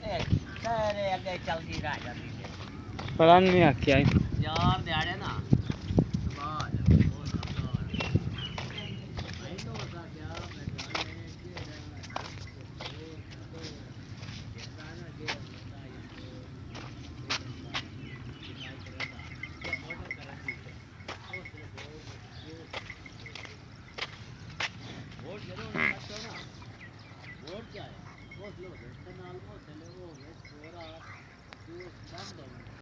तेरे अगे चलती रह जाती है पता नहीं आख्या यार दिहाड़े ना वोट जरूर सकते हो ना वोट क्या है वो लो नाल वो चले वो पूरा बंद हो